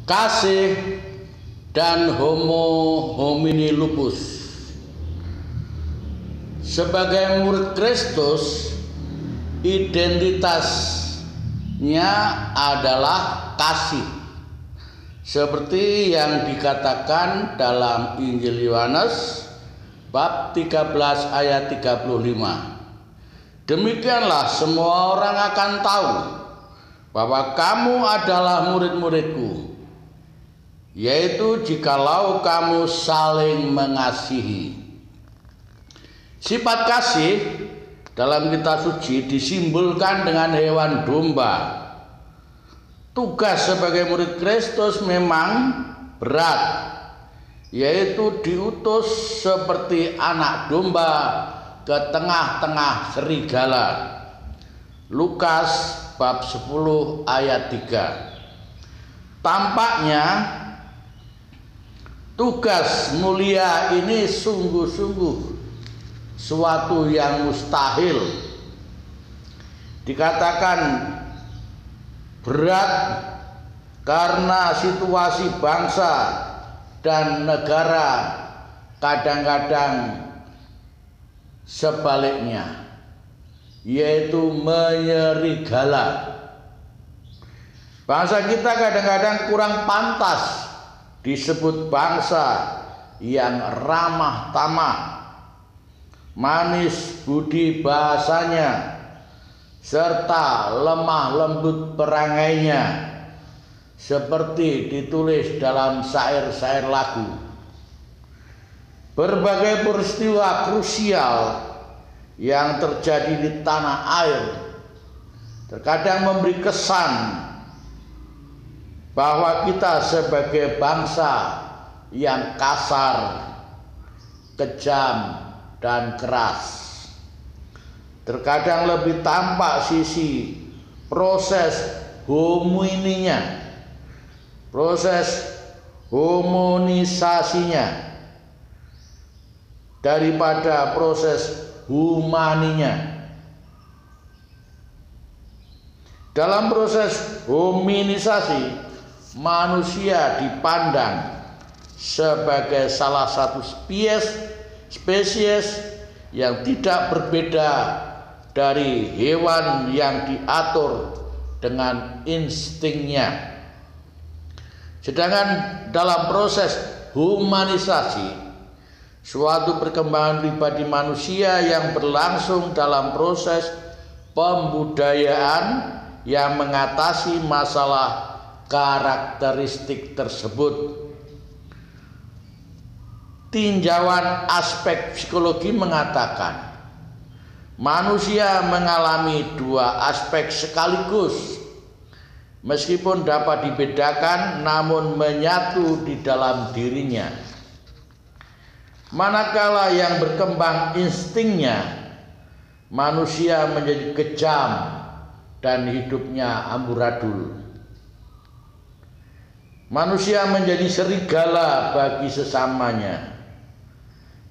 kasih, dan homo homini lupus. Sebagai murid Kristus, identitasnya adalah kasih, seperti yang dikatakan dalam Injil Yohanes bab 13 ayat 35. Demikianlah semua orang akan tahu bahwa kamu adalah murid-muridku, yaitu jikalau kamu saling mengasihi. Sifat kasih dalam kitab suci disimbolkan dengan hewan domba. Tugas sebagai murid Kristus memang berat, yaitu diutus seperti anak domba ke tengah-tengah serigala. Lukas bab 10 ayat 3. Tampaknya tugas mulia ini sungguh-sungguh suatu yang mustahil. Dikatakan berat karena situasi bangsa dan negara kadang-kadang sebaliknya, yaitu menyerigala. Bangsa kita kadang-kadang kurang pantas disebut bangsa yang ramah tamah, manis budi bahasanya, serta lemah lembut perangainya, seperti ditulis dalam syair-syair lagu. Berbagai peristiwa krusial yang terjadi di tanah air terkadang memberi kesan bahwa kita sebagai bangsa yang kasar, kejam, dan keras. Terkadang lebih tampak sisi proses homininya, proses homonisasinya, daripada proses humaninya. Dalam proses hominisasi, manusia dipandang sebagai salah satu spesies yang tidak berbeda dari hewan yang diatur dengan instingnya. Sedangkan dalam proses humanisasi, suatu perkembangan pribadi manusia yang berlangsung dalam proses pembudayaan yang mengatasi masalah karakteristik tersebut. Tinjauan aspek psikologi mengatakan manusia mengalami dua aspek sekaligus, meskipun dapat dibedakan namun menyatu di dalam dirinya. Manakala yang berkembang instingnya, manusia menjadi kejam dan hidupnya amburadul. Manusia menjadi serigala bagi sesamanya,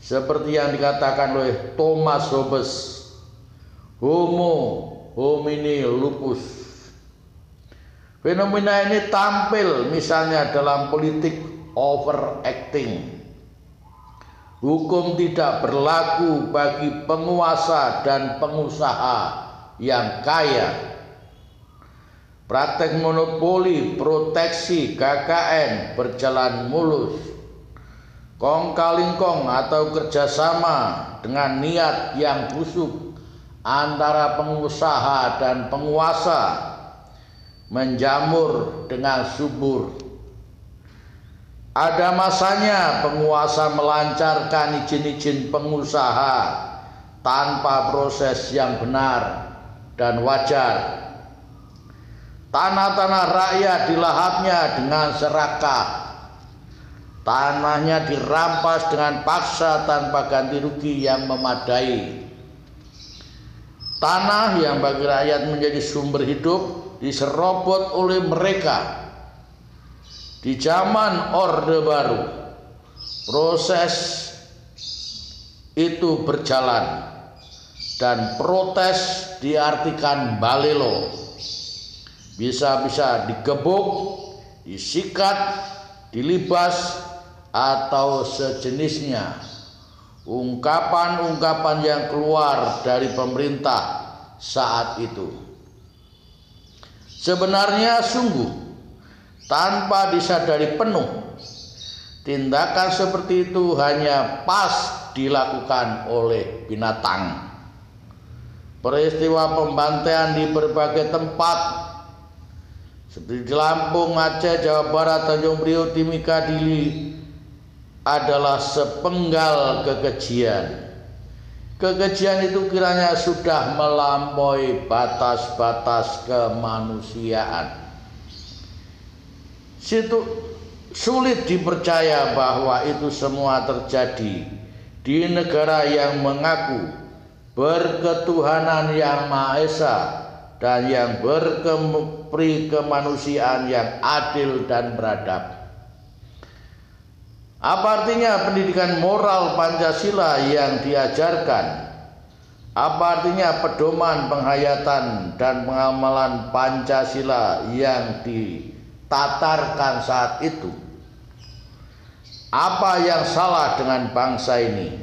seperti yang dikatakan oleh Thomas Hobbes, homo homini lupus. Fenomena ini tampil misalnya dalam politik overacting. Hukum tidak berlaku bagi penguasa dan pengusaha yang kaya. Praktek monopoli, proteksi, KKN berjalan mulus. Kong kali kong atau kerjasama dengan niat yang busuk antara pengusaha dan penguasa menjamur dengan subur. Ada masanya penguasa melancarkan izin-izin pengusaha tanpa proses yang benar dan wajar. Tanah-tanah rakyat dilahapnya dengan serakah. Tanahnya dirampas dengan paksa tanpa ganti rugi yang memadai. Tanah yang bagi rakyat menjadi sumber hidup diserobot oleh mereka. Di zaman Orde Baru, proses itu berjalan dan protes diartikan balelo. Bisa-bisa digebuk, disikat, dilibas, atau sejenisnya. Ungkapan-ungkapan yang keluar dari pemerintah saat itu sebenarnya sungguh tanpa disadari penuh. Tindakan seperti itu hanya pas dilakukan oleh binatang. Peristiwa pembantaian di berbagai tempat seperti di Lampung, Aceh, Jawa Barat, Tanjung Priok, Timika, Dili adalah sepenggal kekejian. Kekejian itu kiranya sudah melampaui batas-batas kemanusiaan. Sulit dipercaya bahwa itu semua terjadi di negara yang mengaku berketuhanan yang Maha Esa dan yang berperi kemanusiaan yang adil dan beradab. Apa artinya pendidikan moral Pancasila yang diajarkan? Apa artinya pedoman penghayatan dan pengamalan Pancasila yang ditatarkan saat itu? Apa yang salah dengan bangsa ini?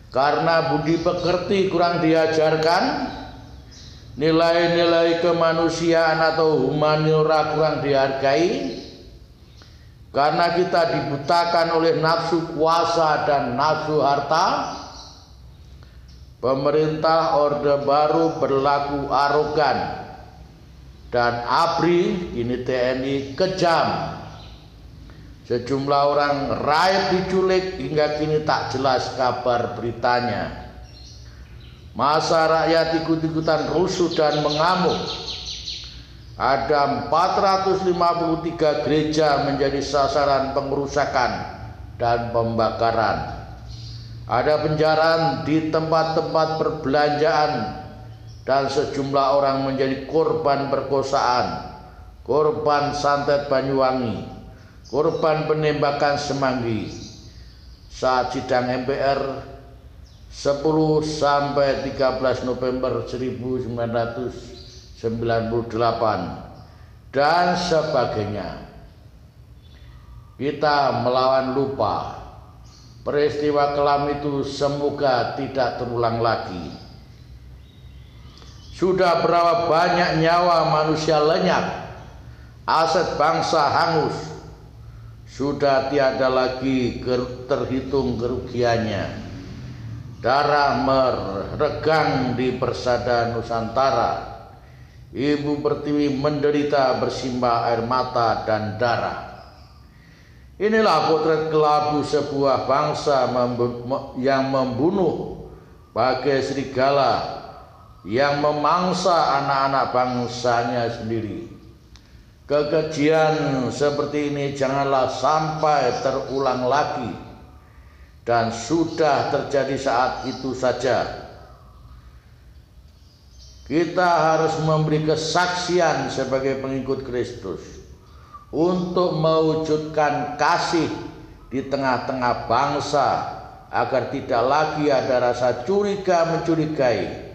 Karena budi pekerti kurang diajarkan, nilai-nilai kemanusiaan atau humaniora kurang dihargai, karena kita dibutakan oleh nafsu kuasa dan nafsu harta. Pemerintah Orde Baru berlaku arogan dan ABRI, kini TNI, kejam. Sejumlah orang rakyat diculik hingga kini tak jelas kabar beritanya. Masa rakyat ikut-ikutan rusuh dan mengamuk. Ada 453 gereja menjadi sasaran pengerusakan dan pembakaran. Ada penjarahan di tempat-tempat perbelanjaan dan sejumlah orang menjadi korban perkosaan, korban santet Banyuwangi, korban penembakan Semanggi. Saat sidang MPR 10 sampai 13 November 1998 dan sebagainya. Kita melawan lupa. Peristiwa kelam itu semoga tidak terulang lagi. Sudah berapa banyak nyawa manusia lenyap, aset bangsa hangus, sudah tiada lagi terhitung kerugiannya. Darah meregang di persada Nusantara. Ibu Pertiwi menderita bersimbah air mata dan darah. Inilah potret kelabu sebuah bangsa yang membunuh bagai serigala, yang memangsa anak-anak bangsanya sendiri. Kekejian seperti ini janganlah sampai terulang lagi, dan sudah terjadi saat itu saja. Kita harus memberi kesaksian sebagai pengikut Kristus untuk mewujudkan kasih di tengah-tengah bangsa, agar tidak lagi ada rasa curiga mencurigai,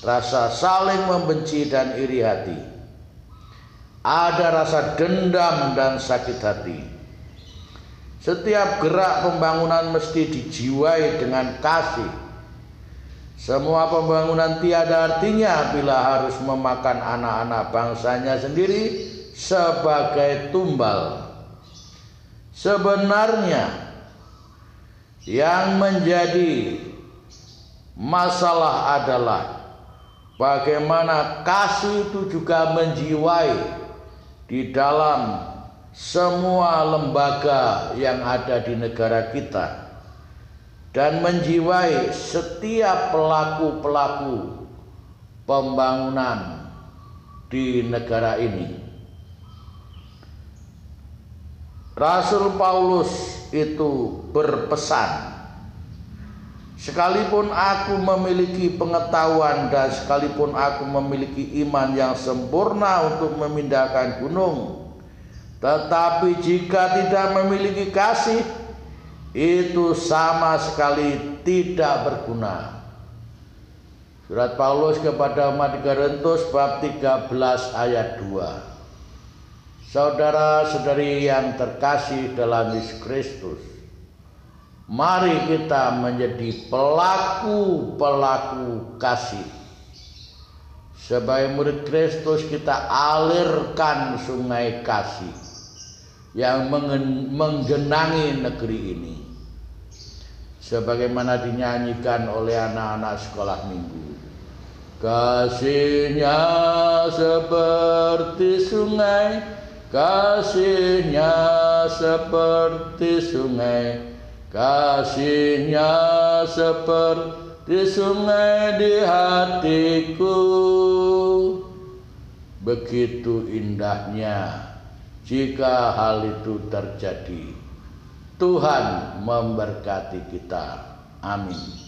rasa saling membenci dan iri hati, ada rasa dendam dan sakit hati. Setiap gerak pembangunan mesti dijiwai dengan kasih. Semua pembangunan tiada artinya bila harus memakan anak-anak bangsanya sendiri sebagai tumbal. Sebenarnya yang menjadi masalah adalah bagaimana kasih itu juga menjiwai di dalam semua lembaga yang ada di negara kita, dan menjiwai setiap pelaku-pelaku pembangunan di negara ini. Rasul Paulus itu berpesan, sekalipun aku memiliki pengetahuan dan sekalipun aku memiliki iman yang sempurna untuk memindahkan gunung, tetapi jika tidak memiliki kasih, itu sama sekali tidak berguna. Surat Paulus kepada umat di Korintus bab 13 ayat 2. Saudara-saudari yang terkasih dalam Yesus Kristus, mari kita menjadi pelaku-pelaku kasih. Sebagai murid Kristus, kita alirkan sungai kasih yang menggenangi negeri ini, sebagaimana dinyanyikan oleh anak-anak sekolah minggu. Kasihnya seperti sungai, kasihnya seperti sungai, kasihnya seperti sungai di hatiku. Begitu indahnya jika hal itu terjadi. Tuhan memberkati kita. Amin.